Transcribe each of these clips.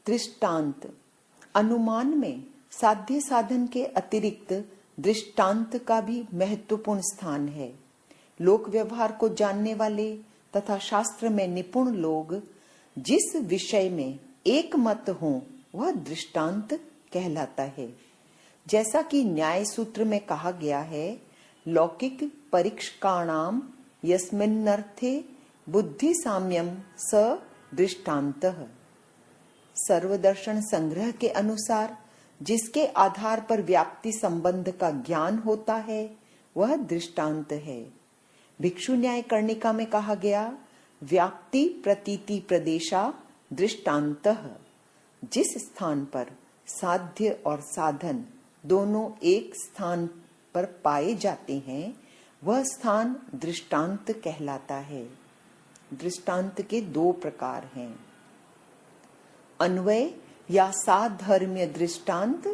दृष्टांत। अनुमान में साध्य साधन के अतिरिक्त दृष्टांत का भी महत्वपूर्ण स्थान है। लोक व्यवहार को जानने वाले तथा शास्त्र में निपुण लोग जिस विषय में एक मत हो वह दृष्टांत कहलाता है। जैसा कि न्याय सूत्र में कहा गया है, लौकिक परीक्षकाणाम यस्मिन्नर्थे बुद्धि साम्यम स दृष्टान्तः। सर्वदर्शन संग्रह के अनुसार जिसके आधार पर व्याप्ति संबंध का ज्ञान होता है वह दृष्टांत है। भिक्षु न्याय कर्णिका में कहा गया, व्याप्ति प्रतीति प्रदेशा दृष्टान्तः। जिस स्थान पर साध्य और साधन दोनों एक स्थान पर पाए जाते हैं वह स्थान दृष्टांत कहलाता है। दृष्टांत के दो प्रकार हैं, अन्वय या साधर्म्य दृष्टांत,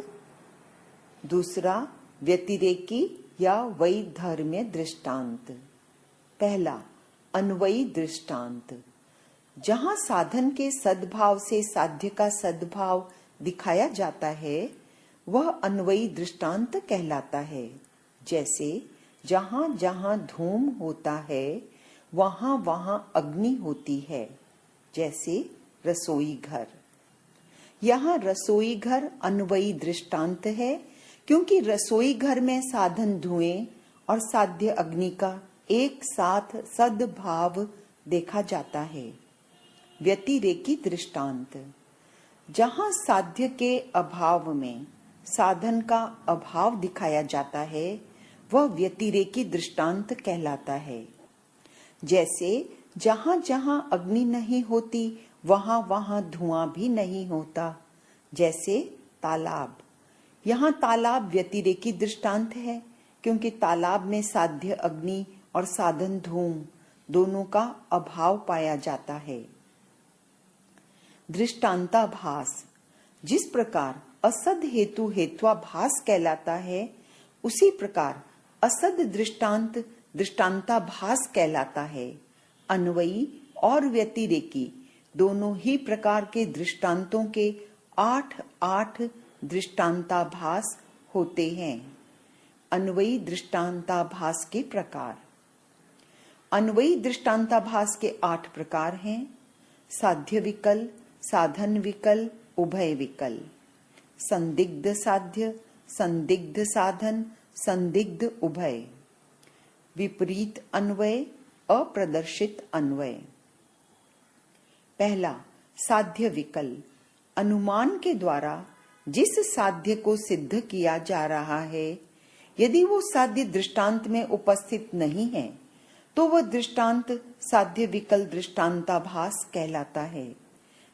दूसरा व्यतिरेकी या वैधर्म्य दृष्टांत। पहला अन्वयी दृष्टांत, जहां साधन के सद्भाव से साध्य का सद्भाव दिखाया जाता है वह अन्वयी दृष्टांत कहलाता है। जैसे जहां जहां धूम होता है वहां वहां अग्नि होती है, जैसे रसोई घर। यहाँ रसोई घर अन्वयी दृष्टांत है, क्योंकि रसोई घर में साधन धुएं और साध्य अग्नि का एक साथ सद्भाव देखा जाता है। व्यतिरेकी दृष्टांत, जहाँ साध्य के अभाव में साधन का अभाव दिखाया जाता है वह व्यतिरेकी दृष्टांत कहलाता है। जैसे जहाँ जहाँ अग्नि नहीं होती वहां वहां धुआं भी नहीं होता, जैसे तालाब। यहाँ तालाब व्यतिरेकी दृष्टांत है, क्योंकि तालाब में साध्य अग्नि और साधन धूम दोनों का अभाव पाया जाता है। दृष्टांताभास, जिस प्रकार असद हेतु हेत्वाभास कहलाता है उसी प्रकार असद दृष्टांत दृष्टांताभास कहलाता है। अन्वयी और व्यतिरेकी दोनों ही प्रकार के दृष्टांतों के 8 दृष्टांताभास होते हैं। अन्वयी दृष्टांताभास के प्रकार। अन्वयी दृष्टांताभास के 8 प्रकार हैं, साध्य विकल, साधन विकल, उभय विकल, संदिग्ध साध्य, संदिग्ध साधन, संदिग्ध उभय, विपरीत अन्वय, अप्रदर्शित अन्वय। पहला साध्य विकल, अनुमान के द्वारा जिस साध्य को सिद्ध किया जा रहा है यदि वो साध्य दृष्टांत में उपस्थित नहीं है तो वह दृष्टांत साध्य विकल दृष्टांताभास कहलाता है।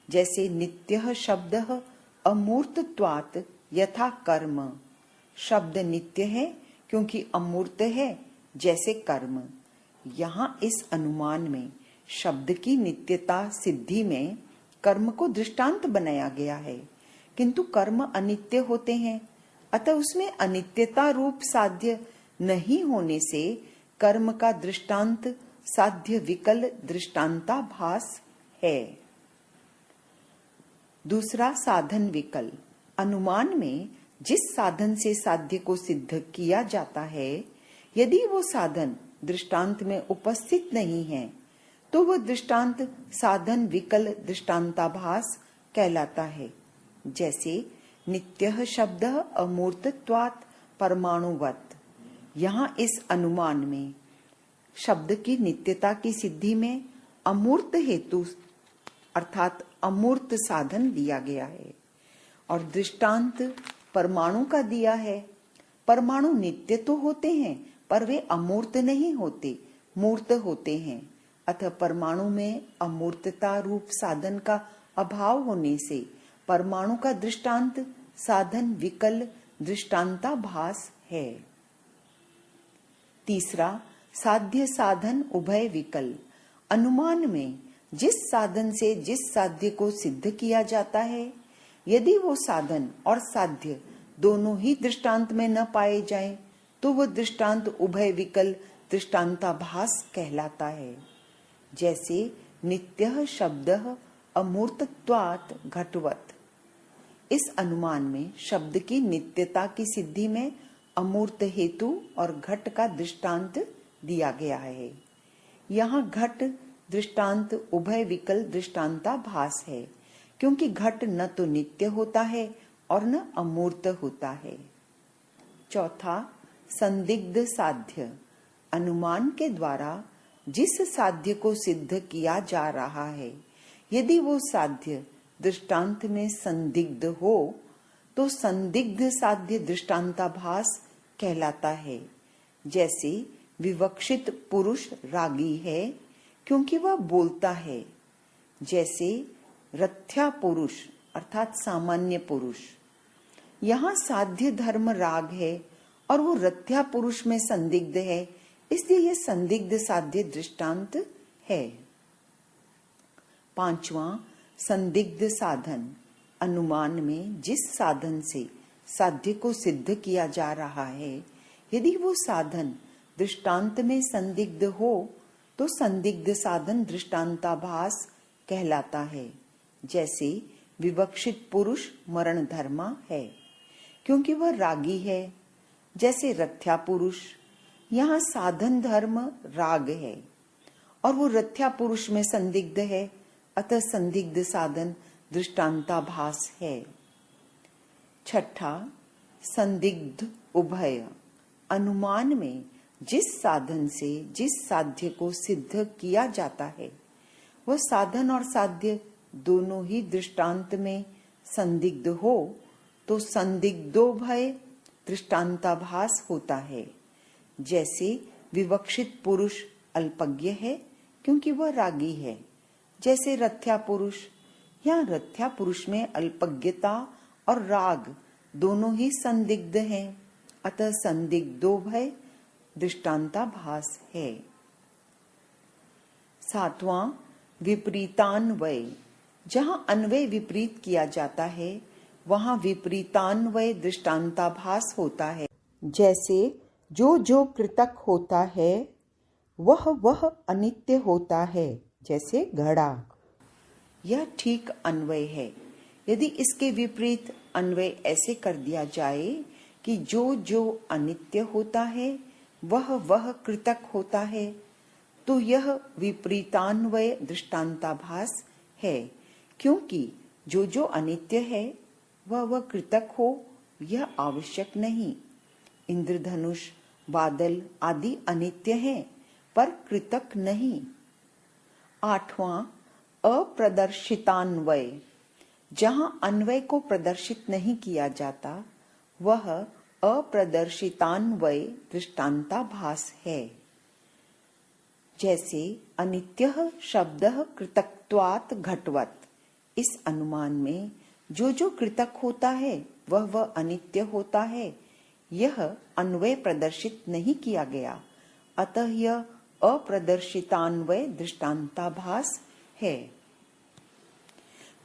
जैसे नित्यः शब्दः अमूर्तत्वात् यथा कर्म, शब्द नित्य है क्योंकि अमूर्त है, जैसे कर्म। यहाँ इस अनुमान में शब्द की नित्यता सिद्धि में कर्म को दृष्टांत बनाया गया है, किंतु कर्म अनित्य होते हैं, अतः उसमें अनित्यता रूप साध्य नहीं होने से कर्म का दृष्टांत साध्य विकल दृष्टांताभास है। दूसरा साधन विकल, अनुमान में जिस साधन से साध्य को सिद्ध किया जाता है यदि वो साधन दृष्टांत में उपस्थित नहीं है तो वह दृष्टांत साधन विकल दृष्टांताभास कहलाता है। जैसे नित्यः शब्दः अमूर्तत्वात् परमाणुवत्, यहाँ इस अनुमान में शब्द की नित्यता की सिद्धि में अमूर्त हेतु अर्थात अमूर्त साधन दिया गया है और दृष्टांत परमाणु का दिया है। परमाणु नित्य तो होते हैं पर वे अमूर्त नहीं होते, मूर्त होते हैं। अतः परमाणु में अमूर्तता रूप साधन का अभाव होने से परमाणु का दृष्टांत साधन विकल दृष्टांताभास है। तीसरा साध्य साधन उभय विकल, अनुमान में जिस साधन से जिस साध्य को सिद्ध किया जाता है यदि वो साधन और साध्य दोनों ही दृष्टांत में न पाए जाएं तो वह दृष्टांत उभय विकल दृष्टांताभास कहलाता है। जैसे नित्यः शब्दः अमूर्तत्वात् घटवत्, इस अनुमान में शब्द की नित्यता की सिद्धि में अमूर्त हेतु और घट का दृष्टांत दिया गया है। यहाँ घट दृष्टांत उभय विकल दृष्टांताभास है, क्योंकि घट न तो नित्य होता है और न अमूर्त होता है। चौथा, संदिग्ध साध्य। अनुमान के द्वारा जिस साध्य को सिद्ध किया जा रहा है, यदि वो साध्य दृष्टांत में संदिग्ध हो तो संदिग्ध साध्य दृष्टांताभास कहलाता है। जैसे विवक्षित पुरुष रागी है क्योंकि वह बोलता है। जैसे रथ्या पुरुष अर्थात सामान्य पुरुष। यहाँ साध्य धर्म राग है और वो रथ्या पुरुष में संदिग्ध है, इसलिए यह संदिग्ध साध्य दृष्टांत है। पांचवा, संदिग्ध साधन। अनुमान में जिस साधन से साध्य को सिद्ध किया जा रहा है, यदि वो साधन दृष्टांत में संदिग्ध हो तो संदिग्ध साधन दृष्टांताभास कहलाता है। जैसे विवक्षित पुरुष मरण धर्मा है क्योंकि वह रागी है। जैसे रथ्या पुरुष, यहाँ साधन धर्म राग है और वो रथ्या पुरुष में संदिग्ध है, अतः संदिग्ध साधन दृष्टांताभास है। छठा, संदिग्ध उभय। अनुमान में जिस साधन से जिस साध्य को सिद्ध किया जाता है, वह साधन और साध्य दोनों ही दृष्टांत में संदिग्ध हो तो संदिग्धोभय दृष्टांताभास होता है। जैसे विवक्षित पुरुष अल्पज्ञ है क्योंकि वह रागी है। जैसे रथ्या पुरुष, यहाँ रथ्या पुरुष में अल्पज्ञता और राग दोनों ही संदिग्ध हैं, अतः संदिग्धोभय दृष्टांताभास है। सातवां, विपरीतान्वय। जहाँ अन्वय विपरीत किया जाता है वहाँ विपरीतान्वय दृष्टांताभास होता है। जैसे जो कृतक होता है वह अनित्य होता है, जैसे घड़ा। यह ठीक अन्वय है। यदि इसके विपरीत अन्वय ऐसे कर दिया जाए कि जो अनित्य होता है वह कृतक होता है, तो यह विपरीतान्वय दृष्टांताभास है, क्योंकि जो अनित्य है वह कृतक हो यह आवश्यक नहीं। इंद्रधनुष, बादल आदि अनित्य हैं पर कृतक नहीं। आठवां, अप्रदर्शितान्वय। जहाँ अन्वय को प्रदर्शित नहीं किया जाता वह अप्रदर्शितान्वय दृष्टांताभास है। जैसे अनित्यः शब्दः कृतक्त्वात् घटवत्। इस अनुमान में जो कृतक होता है वह अनित्य होता है, यह अन्वय प्रदर्शित नहीं किया गया, अतः यह अप्रदर्शितान्वय दृष्टांताभास है।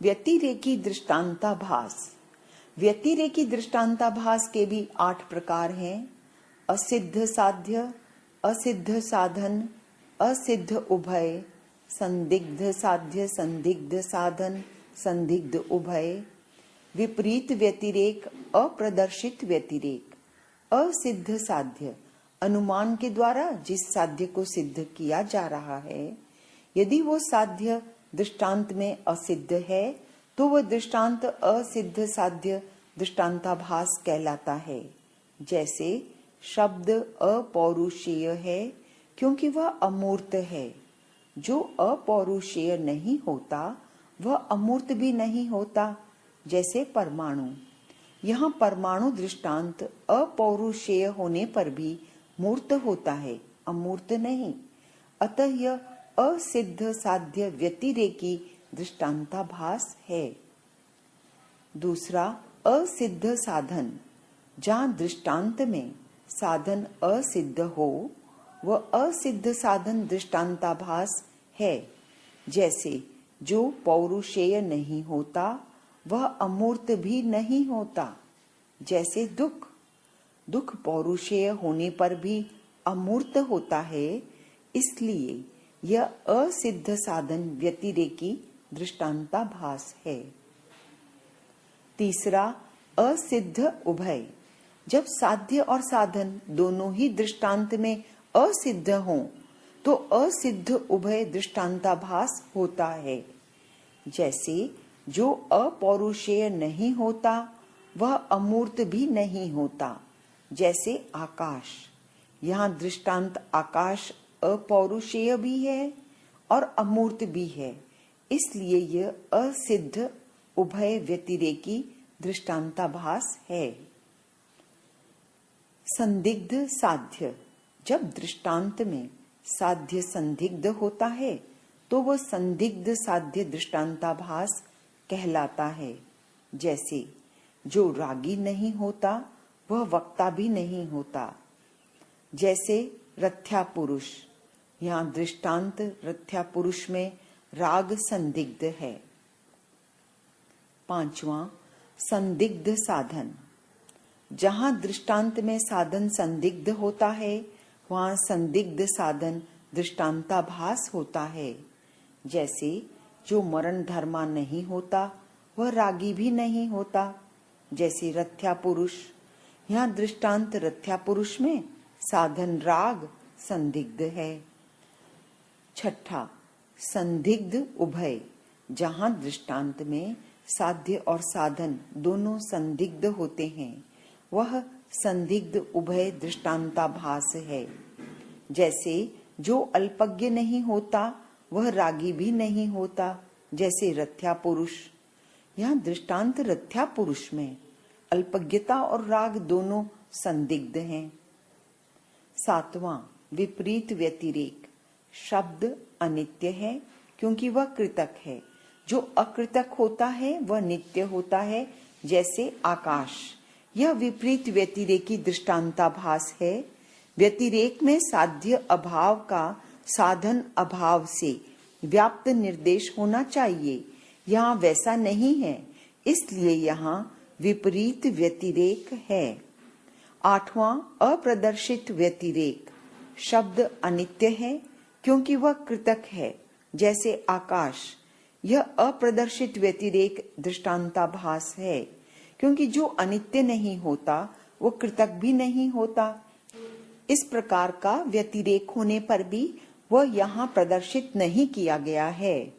व्यतिरेकी दृष्टांताभास। व्यतिरेकी दृष्टांताभास के भी 8 प्रकार हैं। असिद्ध साध्य, असिद्ध साधन, असिद्ध उभय, संदिग्ध साध्य, संदिग्ध साधन, संदिग्ध उभय, विपरीत व्यतिरेक, अप्रदर्शित व्यतिरेक। असिद्ध साध्य। अनुमान के द्वारा जिस साध्य को सिद्ध किया जा रहा है, यदि वो साध्य दृष्टांत में असिद्ध है तो वह दृष्टांत असिद्ध साध्य दृष्टांताभास कहलाता है। जैसे शब्द अपौरुषेय है क्योंकि वह अमूर्त है। जो अपौरुषेय नहीं होता वह अमूर्त भी नहीं होता। जैसे परमाणु, यहाँ परमाणु दृष्टांत अपौरुषेय होने पर भी मूर्त होता है, अमूर्त नहीं, अतः यह असिद्ध साध्य व्यतिरेकी दृष्टांताभास है। दूसरा, असिद्ध साधन। जहाँ दृष्टांत में साधन असिद्ध हो वह असिद्ध साधन दृष्टांताभास है। जैसे जो पौरुषेय नहीं होता वह अमूर्त भी नहीं होता। जैसे दुख पौरुषेय होने पर भी अमूर्त होता है, इसलिए यह असिद्ध साधन व्यतिरेकी दृष्टांताभास है। तीसरा असिद्ध उभय, जब साध्य और साधन दोनों ही दृष्टांत में असिद्ध हों तो असिद्ध उभय दृष्टांताभास होता है। जैसे जो अपौरुषेय नहीं होता वह अमूर्त भी नहीं होता, जैसे आकाश। यहाँ दृष्टांत आकाश अपौरुषेय भी है और अमूर्त भी है, इसलिए यह असिद्ध उभय व्यतिरेकी दृष्टांताभास है। संदिग्ध साध्य, जब दृष्टांत में साध्य संदिग्ध होता है तो वह संदिग्ध साध्य दृष्टांताभास कहलाता है। जैसे जो रागी नहीं होता वह वक्ता भी नहीं होता, जैसे रथ्या पुरुष। यहाँ दृष्टांत रथ्या पुरुष में राग संदिग्ध है। पांचवा संदिग्ध साधन, जहां दृष्टांत में साधन संदिग्ध होता है वहां संदिग्ध साधन दृष्टांताभास होता है। जैसे जो मरण धर्मा नहीं होता वह रागी भी नहीं होता, जैसे रथ्या पुरुष। यहाँ दृष्टांत रथ्या पुरुष में साधन राग संदिग्ध है। छठा संदिग्ध उभय, जहां दृष्टांत में साध्य और साधन दोनों संदिग्ध होते हैं वह संदिग्ध उभय दृष्टांताभास है। जैसे जो अल्पज्ञ नहीं होता वह रागी भी नहीं होता, जैसे रथ्या पुरुष। यहाँ दृष्टांत रथ्या पुरुष में अल्पज्ञता और राग दोनों संदिग्ध हैं। सातवां विपरीत व्यतिरेक, शब्द अनित्य है क्योंकि वह कृतक है। जो अकृतक होता है वह नित्य होता है, जैसे आकाश। यह विपरीत व्यतिरेकी दृष्टांताभास है। व्यतिरेक में साध्य अभाव का साधन अभाव से व्याप्त निर्देश होना चाहिए, यहाँ वैसा नहीं है, इसलिए यहाँ विपरीत व्यतिरेक है। आठवां अप्रदर्शित व्यतिरेक, शब्द अनित्य है क्योंकि वह कृतक है, जैसे आकाश। यह अप्रदर्शित व्यतिरेक दृष्टांताभास है, क्योंकि जो अनित्य नहीं होता वो कृतक भी नहीं होता। इस प्रकार का व्यतिरेक होने पर भी वह यहाँ प्रदर्शित नहीं किया गया है।